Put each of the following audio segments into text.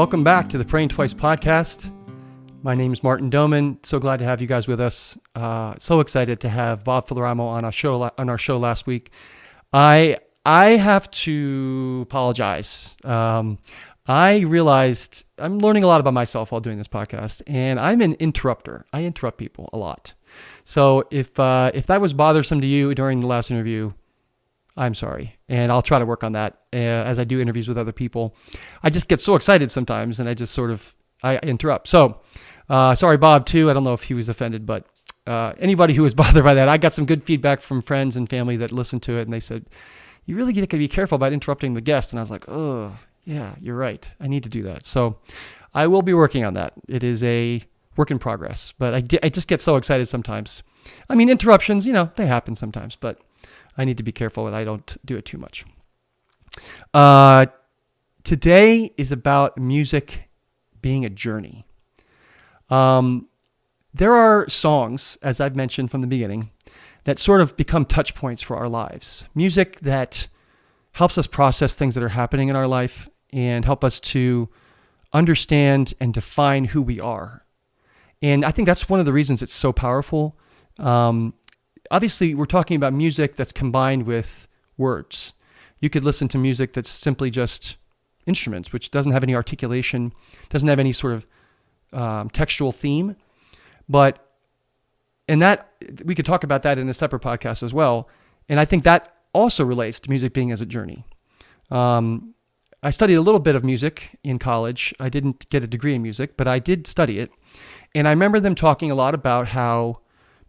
Welcome back to the Praying Twice podcast. My name is Martin Doman. So glad to have you guys with us. So excited to have Bob Filoramo on our show last week. I have to apologize. I realized I'm learning a lot about myself while doing this podcast, and I'm an interrupter. I interrupt people a lot. So if that was bothersome to you during the last interview, I'm sorry, and I'll try to work on that as I do interviews with other people. I just get so excited sometimes, and I just I interrupt. So, sorry, Bob, too. I don't know if he was offended, but anybody who was bothered by that, I got some good feedback from friends and family that listened to it, and they said, you really got to be careful about interrupting the guest. And I was like, oh, yeah, you're right. I need to do that. So I will be working on that. It is a work in progress, but I just get so excited sometimes. I mean, interruptions, they happen sometimes, but I need to be careful that I don't do it too much. Today is about music being a journey. There are songs, as I've mentioned from the beginning, that sort of become touch points for our lives. Music that helps us process things that are happening in our life and help us to understand and define who we are. And I think that's one of the reasons it's so powerful. Obviously, we're talking about music that's combined with words. You could listen to music that's simply just instruments, which doesn't have any articulation, doesn't have any sort of textual theme. And that we could talk about that in a separate podcast as well. And I think that also relates to music being as a journey. I studied a little bit of music in college. I didn't get a degree in music, but I did study it. And I remember them talking a lot about how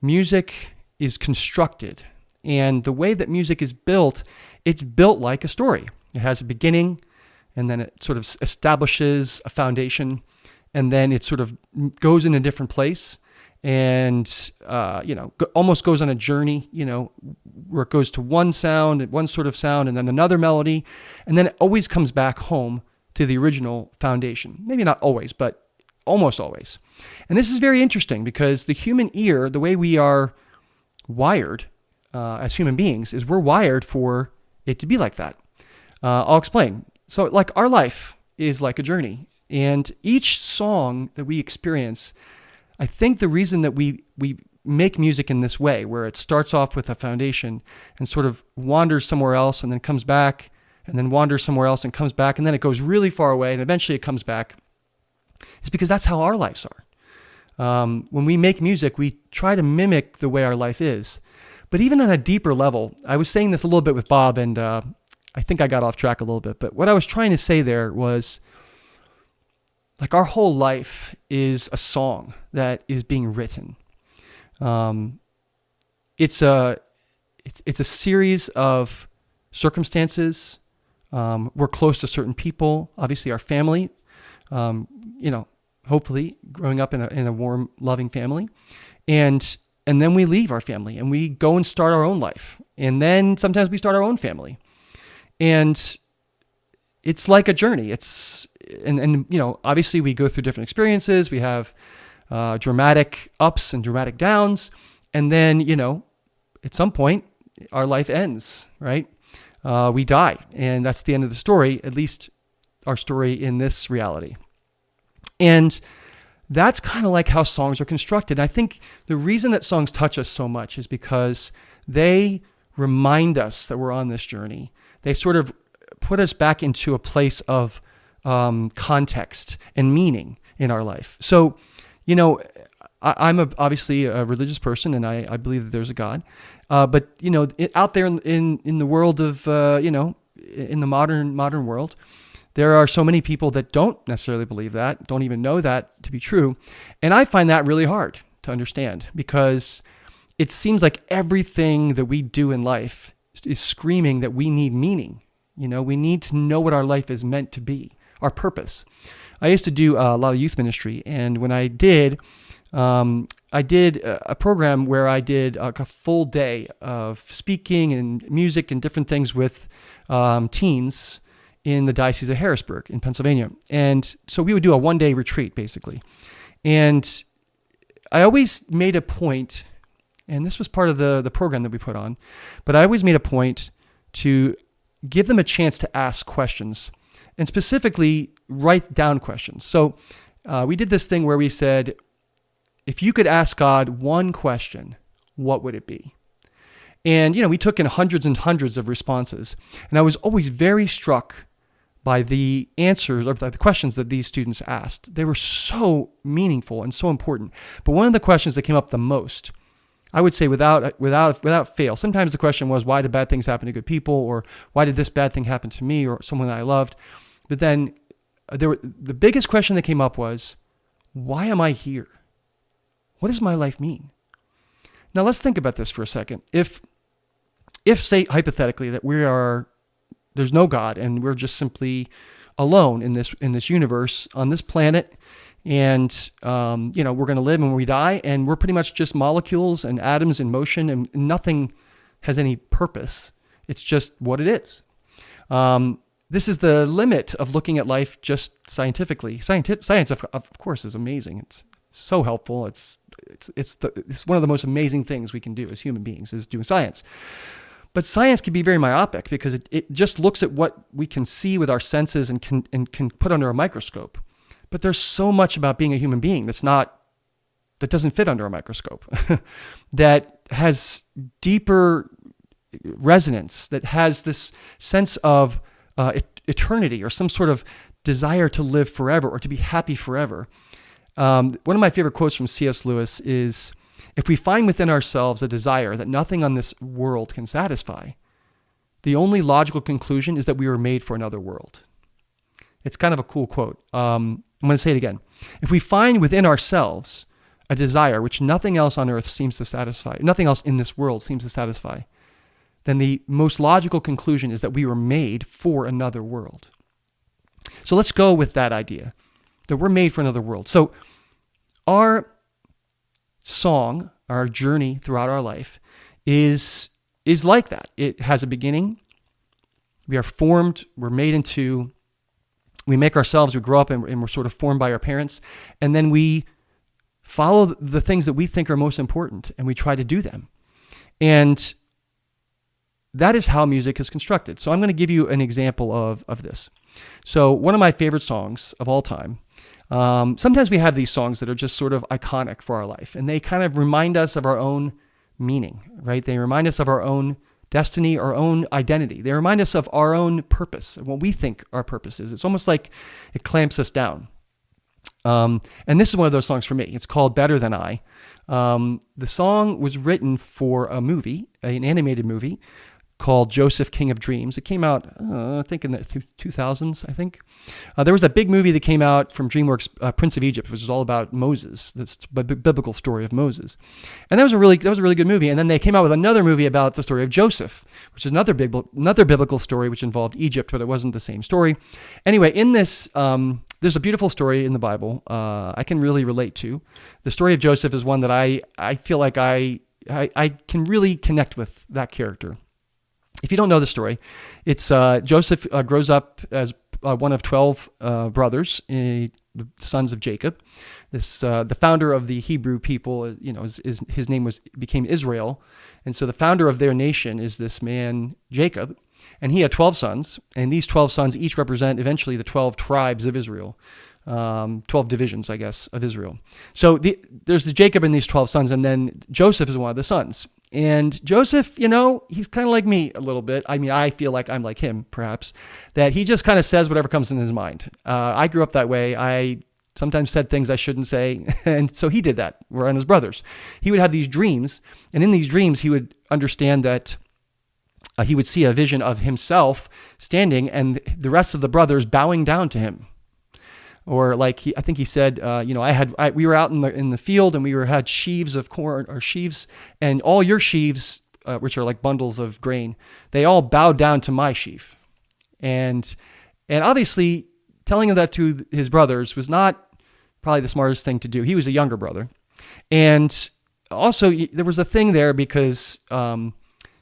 music is constructed. And the way that music is built, it's built like a story. It has a beginning, and then it sort of establishes a foundation, and then it sort of goes in a different place and, almost goes on a journey, where it goes to one sound, one sort of sound, and then another melody, and then it always comes back home to the original foundation. Maybe not always, but almost always. And this is very interesting because the human ear, the way we are wired as human beings, is we're wired for it to be like that. I'll explain. So like our life is like a journey, and each song that we experience, I think the reason that we make music in this way, where it starts off with a foundation and sort of wanders somewhere else and then comes back and then wanders somewhere else and comes back and then it goes really far away and eventually it comes back, is because that's how our lives are. When we make music, we try to mimic the way our life is. But even on a deeper level, I was saying this a little bit with Bob, and I think I got off track a little bit, but what I was trying to say there was, like, our whole life is a song that is being written. It's a series of circumstances. We're close to certain people, obviously our family, hopefully growing up in a warm, loving family. And then we leave our family and we go and start our own life. And then sometimes we start our own family. And it's like a journey. Obviously we go through different experiences. We have dramatic ups and dramatic downs. And then, at some point our life ends, right? We die. And that's the end of the story, at least our story in this reality. And that's kind of like how songs are constructed. I think the reason that songs touch us so much is because they remind us that we're on this journey. They sort of put us back into a place of context and meaning in our life. So, I'm obviously a religious person, and I believe that there's a God. But out there in the world of in the modern world, there are so many people that don't necessarily believe that, don't even know that to be true. And I find that really hard to understand because it seems like everything that we do in life is screaming that we need meaning. We need to know what our life is meant to be, our purpose. I used to do a lot of youth ministry, and when I did a program where I did a full day of speaking and music and different things with teens in the Diocese of Harrisburg in Pennsylvania. And so we would do a one-day retreat, basically. And I always made a point, and this was part of the program that we put on, but I always made a point to give them a chance to ask questions and specifically write down questions. So we did this thing where we said, if you could ask God one question, what would it be? And, we took in hundreds and hundreds of responses. And I was always very struck by the answers or the questions that these students asked. They were so meaningful and so important. But one of the questions that came up the most, I would say without fail, sometimes the question was, why did bad things happen to good people? Or why did this bad thing happen to me or someone that I loved? But then the biggest question that came up was, why am I here? What does my life mean? Now let's think about this for a second. If say hypothetically that there's no God and we're just simply alone in this universe on this planet, and we're going to live and when we die, and we're pretty much just molecules and atoms in motion, and nothing has any purpose. It's just what it is. This is the limit of looking at life just scientifically. Science, of course, is amazing. It's so helpful. It's one of the most amazing things we can do as human beings is doing science. But science can be very myopic because it just looks at what we can see with our senses and can put under a microscope. But there's so much about being a human being that doesn't fit under a microscope, that has deeper resonance, that has this sense of eternity or some sort of desire to live forever or to be happy forever. One of my favorite quotes from C.S. Lewis is, if we find within ourselves a desire that nothing on this world can satisfy, the only logical conclusion is that we were made for another world. It's kind of a cool quote. I'm going to say it again. If we find within ourselves a desire which nothing else on earth seems to satisfy, nothing else in this world seems to satisfy, then the most logical conclusion is that we were made for another world. So let's go with that idea, that we're made for another world. So our song, our journey throughout our life is like that. It has a beginning. We are formed, we make ourselves, we grow up and we're sort of formed by our parents. And then we follow the things that we think are most important and we try to do them. And that is how music is constructed. So I'm going to give you an example of this. So one of my favorite songs of all time, sometimes we have these songs that are just sort of iconic for our life, and they kind of remind us of our own meaning, right? They remind us of our own destiny, our own identity. They remind us of our own purpose, what we think our purpose is. It's almost like it clamps us down. And this is one of those songs for me. It's called Better Than I. The song was written for a movie, an animated movie called Joseph, King of Dreams. It came out, I think in the 2000s, I think. There was a big movie that came out from DreamWorks, Prince of Egypt, which is all about Moses, this biblical story of Moses. And that was a really good movie. And then they came out with another movie about the story of Joseph, which is another biblical story which involved Egypt, but it wasn't the same story. Anyway, in this, there's a beautiful story in the Bible I can really relate to. The story of Joseph is one that I feel like I can really connect with that character. If you don't know the story, it's Joseph grows up as one of 12 brothers, the sons of Jacob. The founder of the Hebrew people, his name became Israel, and so the founder of their nation is this man Jacob, and he had 12 sons, and these 12 sons each represent eventually the 12 tribes of Israel. 12 divisions, I guess, of Israel. So there's the Jacob and these 12 sons, and then Joseph is one of the sons. And Joseph, he's kind of like me a little bit. I mean, I feel like I'm like him, perhaps, that he just kind of says whatever comes in his mind. I grew up that way. I sometimes said things I shouldn't say, and so he did that. We're on his brothers. He would have these dreams, and in these dreams, he would understand that he would see a vision of himself standing and the rest of the brothers bowing down to him. Or like I think he said, we were out in the field and we had sheaves of corn or sheaves, and all your sheaves, which are like bundles of grain, they all bowed down to my sheaf. And obviously telling him that to his brothers was not probably the smartest thing to do. He was a younger brother. And also there was a thing there because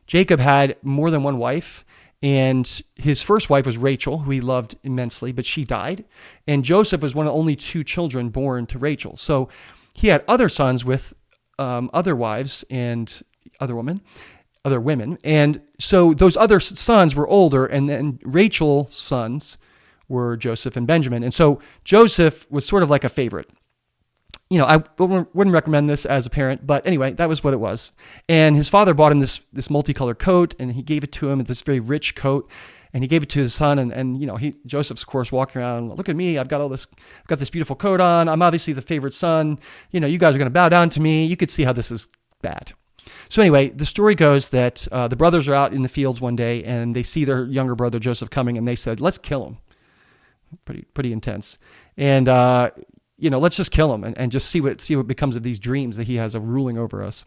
Jacob had more than one wife. And his first wife was Rachel, who he loved immensely, but she died. And Joseph was one of only 2 children born to Rachel. So he had other sons with other wives and other women. And so those other sons were older, and then Rachel's sons were Joseph and Benjamin. And so Joseph was sort of like a favorite. I wouldn't recommend this as a parent, but anyway, that was what it was. And his father bought him this multicolored coat, and he gave it to him, this very rich coat, and he gave it to his son. And Joseph's of course walking around, look at me, I've got this beautiful coat on. I'm obviously the favorite son. You guys are going to bow down to me. You could see how this is bad. So anyway, the story goes that the brothers are out in the fields one day, and they see their younger brother Joseph coming, and they said, let's kill him. Pretty intense. And let's just kill him and just see what becomes of these dreams that he has of ruling over us.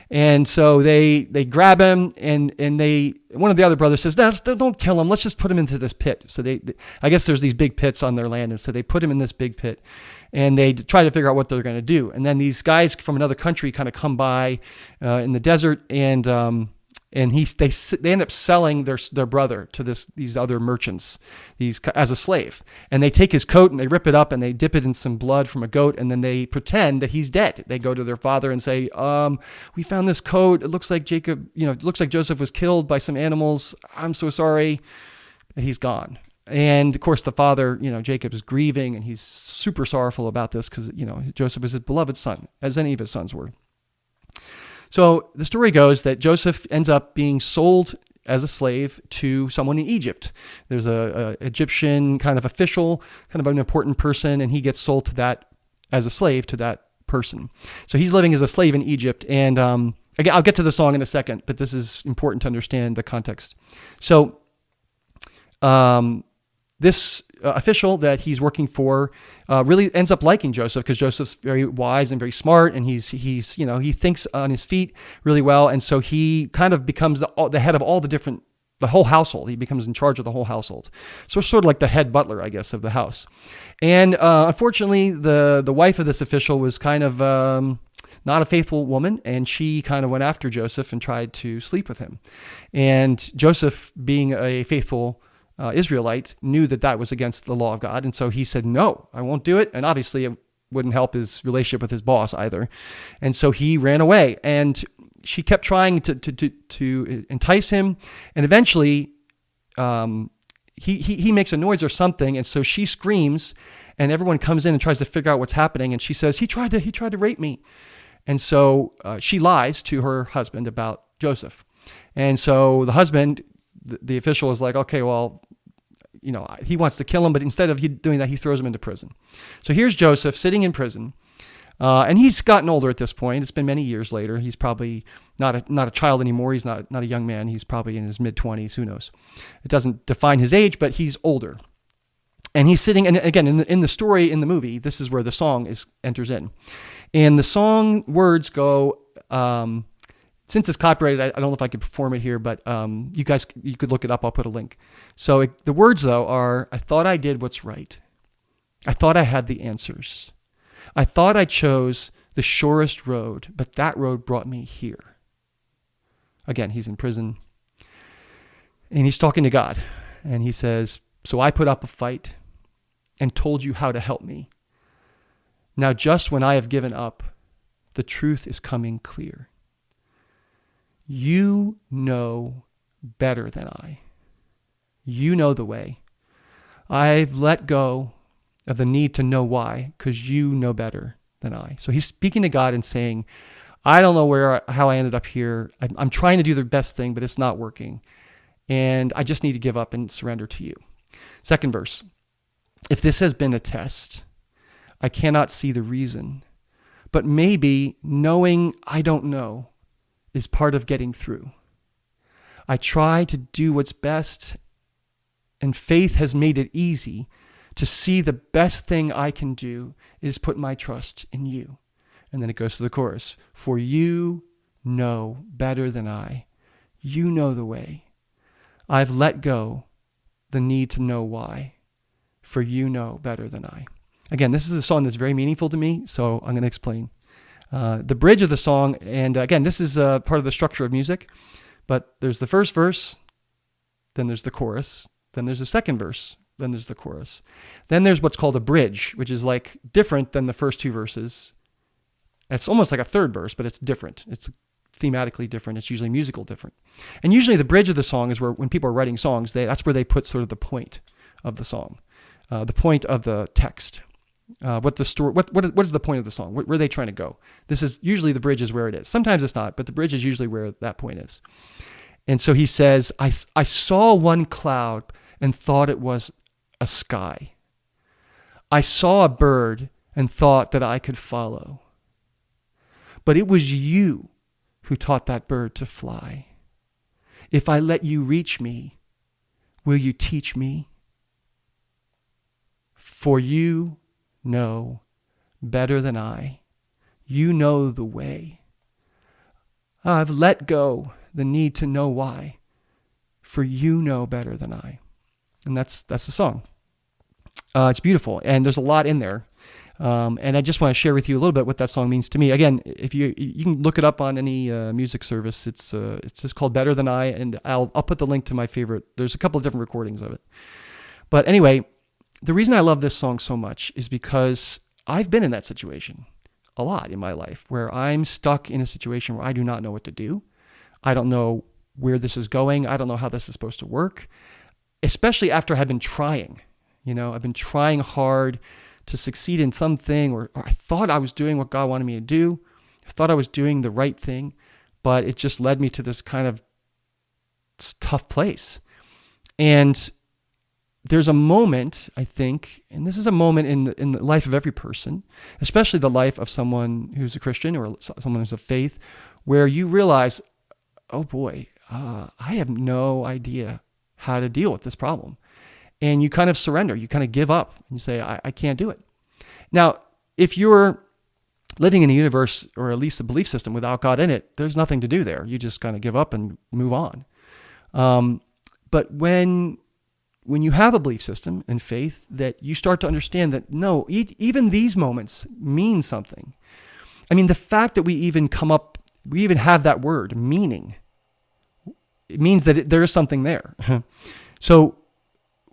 And so they grab him, and one of the other brothers says, no, don't kill him. Let's just put him into this pit. So I guess there's these big pits on their land, and so they put him in this big pit, and they try to figure out what they're going to do. And then these guys from another country kind of come by in the desert, and they end up selling their brother to these other merchants, as a slave. And they take his coat and they rip it up and they dip it in some blood from a goat, and then they pretend that he's dead. They go to their father and say, we found this coat. It looks like Joseph was killed by some animals. I'm so sorry. And he's gone. And of course the father, Jacob, is grieving, and he's super sorrowful about this because, Joseph was his beloved son, as any of his sons were. So the story goes that Joseph ends up being sold as a slave to someone in Egypt. There's a Egyptian kind of official, kind of an important person, and he gets sold to that as a slave to that person. So he's living as a slave in Egypt. And again, I'll get to the song in a second, but this is important to understand the context. So this official that he's working for really ends up liking Joseph, because Joseph's very wise and very smart, and he thinks on his feet really well, and so he kind of becomes the head of the whole household. He becomes in charge of the whole household. So sort of like the head butler, I guess, of the house. And unfortunately, the wife of this official was kind of not a faithful woman, and she kind of went after Joseph and tried to sleep with him. And Joseph, being a faithful Israelite, knew that was against the law of God. And so he said, no, I won't do it. And obviously it wouldn't help his relationship with his boss either. And so he ran away, and she kept trying to entice him. And eventually he makes a noise or something. And so she screams, and everyone comes in and tries to figure out what's happening. And she says, he tried to rape me. And so she lies to her husband about Joseph. And so the husband, the official, is like, okay, well, he wants to kill him, but instead of doing that, he throws him into prison. So here's Joseph sitting in prison, and he's gotten older at this point. It's been many years later. He's probably not a child anymore. He's not a young man. He's probably in his mid-20s. Who knows? It doesn't define his age, but he's older. And he's sitting, and again, in the story, in the movie, this is where the song enters in. And the song words go, since it's copyrighted, I don't know if I could perform it here, but you could look it up. I'll put a link. So the words, though, are, I thought I did what's right. I thought I had the answers. I thought I chose the surest road, but that road brought me here. Again, he's in prison, and he's talking to God, and he says, so I put up a fight and told you how to help me. Now, just when I have given up, the truth is coming clear. You know better than I. You know the way. I've let go of the need to know why, because you know better than I. So he's speaking to God and saying, I don't know how I ended up here. I'm trying to do the best thing, but it's not working. And I just need to give up and surrender to you. Second verse. If this has been a test, I cannot see the reason, but maybe knowing I don't know is part of getting through. I try to do what's best, and faith has made it easy to see the best thing I can do is put my trust in you. And then it goes to the chorus. For you know better than I. You know the way. I've let go the need to know why. For you know better than I. Again, this is a song that's very meaningful to me, so I'm going to explain. The bridge of the song, and again, this is part of the structure of music, but there's the first verse, then there's the chorus, then there's the second verse, then there's the chorus. Then there's what's called a bridge, which is like different than the first two verses. It's almost like a third verse, but it's different. It's thematically different. It's usually musical different. And usually the bridge of the song is where, when people are writing songs, that's where they put sort of the point of the song. the point of the text. What the story? What is the point of the song? Where are they trying to go? This is usually the bridge is where it is. Sometimes it's not, but the bridge is usually where that point is. And so he says, I saw one cloud and thought it was a sky. I saw a bird and thought that I could follow. But it was you who taught that bird to fly. If I let you reach me, will you teach me? For you know better than I. You know the way. I've let go the need to know why, for you know better than I. And that's the song. It's beautiful, and there's a lot in there. And I just want to share with you a little bit what that song means to me. Again, if you can look it up on any music service, it's just called Better Than I, and I'll put the link to my favorite. There's a couple of different recordings of it. But anyway, the reason I love this song so much is because I've been in that situation a lot in my life where I'm stuck in a situation where I do not know what to do. I don't know where this is going. I don't know how this is supposed to work, especially after I've been trying. I've been trying hard to succeed in something, or I thought I was doing what God wanted me to do. I thought I was doing the right thing, but it just led me to this kind of tough place. And there's a moment, I think, and this is a moment in the life of every person, especially the life of someone who's a Christian or someone who's of faith, where you realize, oh boy, I have no idea how to deal with this problem. And you kind of surrender, you kind of give up, and you say, I can't do it. Now, if you're living in a universe, or at least a belief system without God in it, there's nothing to do there. You just kind of give up and move on. But when you have a belief system and faith, that you start to understand that, no, even these moments mean something. I mean, the fact that we even have that word, meaning, it means that there is something there. So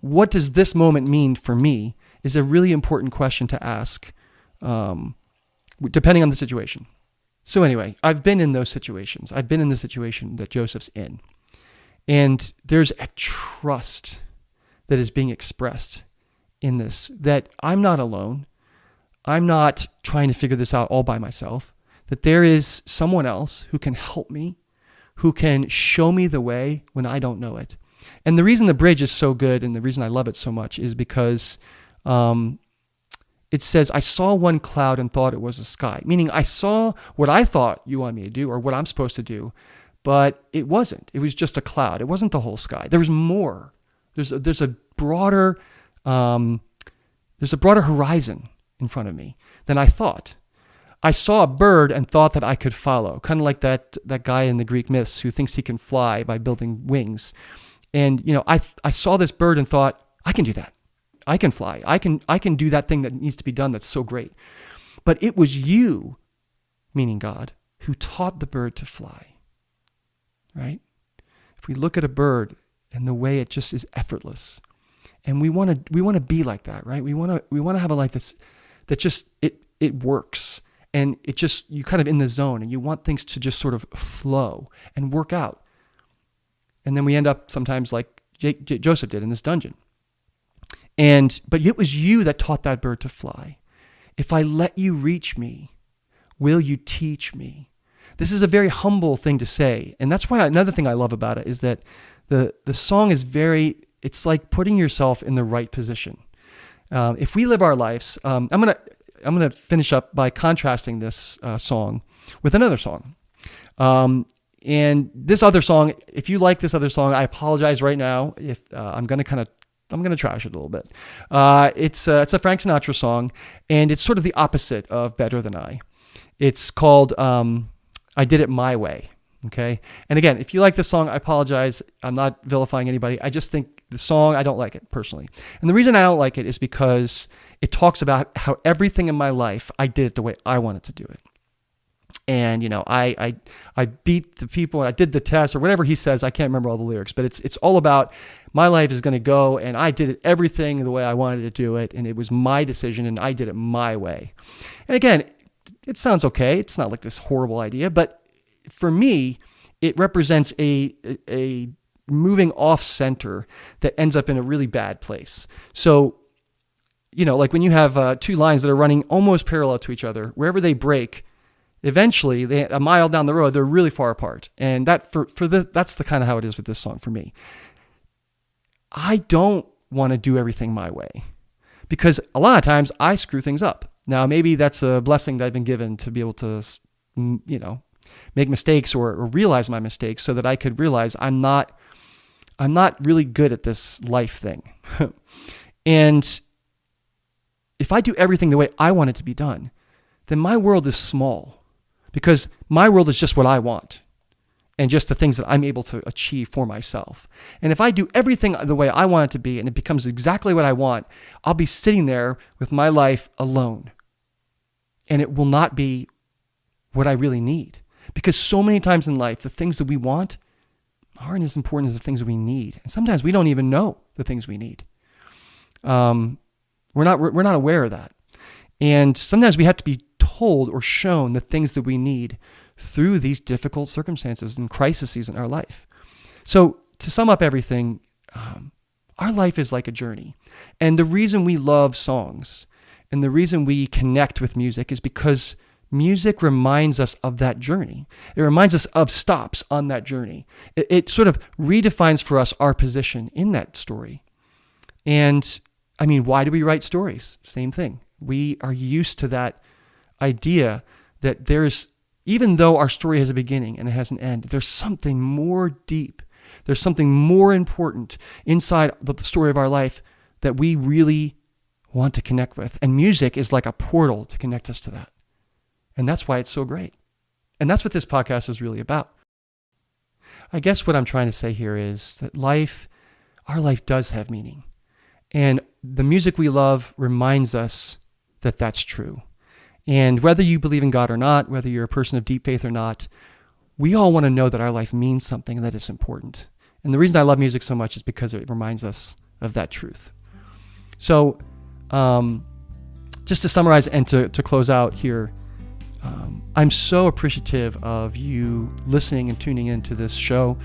what does this moment mean for me is a really important question to ask, depending on the situation. So anyway, I've been in those situations. I've been in the situation that Joseph's in. And there's a trust that is being expressed in this, that I'm not alone. I'm not trying to figure this out all by myself, that there is someone else who can help me, who can show me the way when I don't know it. And the reason the bridge is so good, and the reason I love it so much, is because it says, I saw one cloud and thought it was a sky, meaning I saw what I thought you wanted me to do, or what I'm supposed to do, but it wasn't. It was just a cloud. It wasn't the whole sky. There was more. There's a broader horizon in front of me than I thought. I saw a bird and thought that I could follow, kind of like that guy in the Greek myths who thinks he can fly by building wings. And I saw this bird and thought, I can do that. I can fly. I can do that thing that needs to be done that's so great. But it was you, meaning God, who taught the bird to fly. Right? If we look at a bird and the way it just is effortless, and we want to be like that, right? We want to have a life that just it works, and it just, you kind of in the zone, and you want things to just sort of flow and work out. And then we end up sometimes like Joseph did in this dungeon. But it was you that taught that bird to fly. If I let you reach me, will you teach me? This is a very humble thing to say. And that's why another thing I love about it is that the song is it's like putting yourself in the right position. If we live our lives, I'm gonna finish up by contrasting this song with another song. And this other song, if you like this other song, I apologize right now if I'm gonna trash it a little bit. It's a Frank Sinatra song, and it's sort of the opposite of Better Than I. It's called I Did It My Way. Okay. And again, if you like this song, I apologize. I'm not vilifying anybody. I just think the song, I don't like it personally. And the reason I don't like it is because it talks about how everything in my life, I did it the way I wanted to do it. And, I beat the people, and I did the test, or whatever he says. I can't remember all the lyrics, but it's all about my life is going to go, and I did everything the way I wanted to do it, and it was my decision, and I did it my way. And again, it sounds okay. It's not like this horrible idea, but for me, it represents a moving off center that ends up in a really bad place. So like when you have two lines that are running almost parallel to each other, wherever they break, eventually a mile down the road, they're really far apart. And that's the kind of how it is with this song for me. I don't want to do everything my way because a lot of times I screw things up. Now, maybe that's a blessing that I've been given to be able to, make mistakes or realize my mistakes so that I could realize I'm not really good at this life thing. And if I do everything the way I want it to be done, then my world is small because my world is just what I want and just the things that I'm able to achieve for myself. And if I do everything the way I want it to be and it becomes exactly what I want, I'll be sitting there with my life alone. And it will not be what I really need. Because so many times in life, the things that we want aren't as important as the things that we need. And sometimes we don't even know the things we need. We're not aware of that. And sometimes we have to be told or shown the things that we need through these difficult circumstances and crises in our life. So to sum up everything, our life is like a journey. And the reason we love songs and the reason we connect with music is because music reminds us of that journey. It reminds us of stops on that journey. It sort of redefines for us our position in that story. And I mean, why do we write stories? Same thing. We are used to that idea that even though our story has a beginning and it has an end, there's something more deep. There's something more important inside the story of our life that we really want to connect with. And music is like a portal to connect us to that. And that's why it's so great. And that's what this podcast is really about. I guess what I'm trying to say here is that our life does have meaning. And the music we love reminds us that that's true. And whether you believe in God or not, whether you're a person of deep faith or not, we all want to know that our life means something and that it's important. And the reason I love music so much is because it reminds us of that truth. So just to summarize and to close out here, I'm so appreciative of you listening and tuning into this show.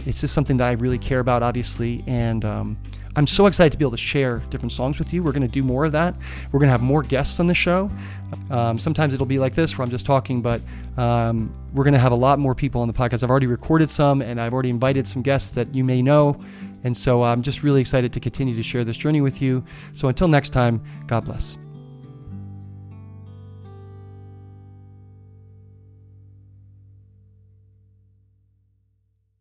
It's just something that I really care about, obviously, and I'm so excited to be able to share different songs with you. We're going to do more of that. We're going to have more guests on the show. Sometimes it'll be like this where I'm just talking, but we're going to have a lot more people on the podcast. I've already recorded some, and I've already invited some guests that you may know, and so I'm just really excited to continue to share this journey with you. So until next time, God bless.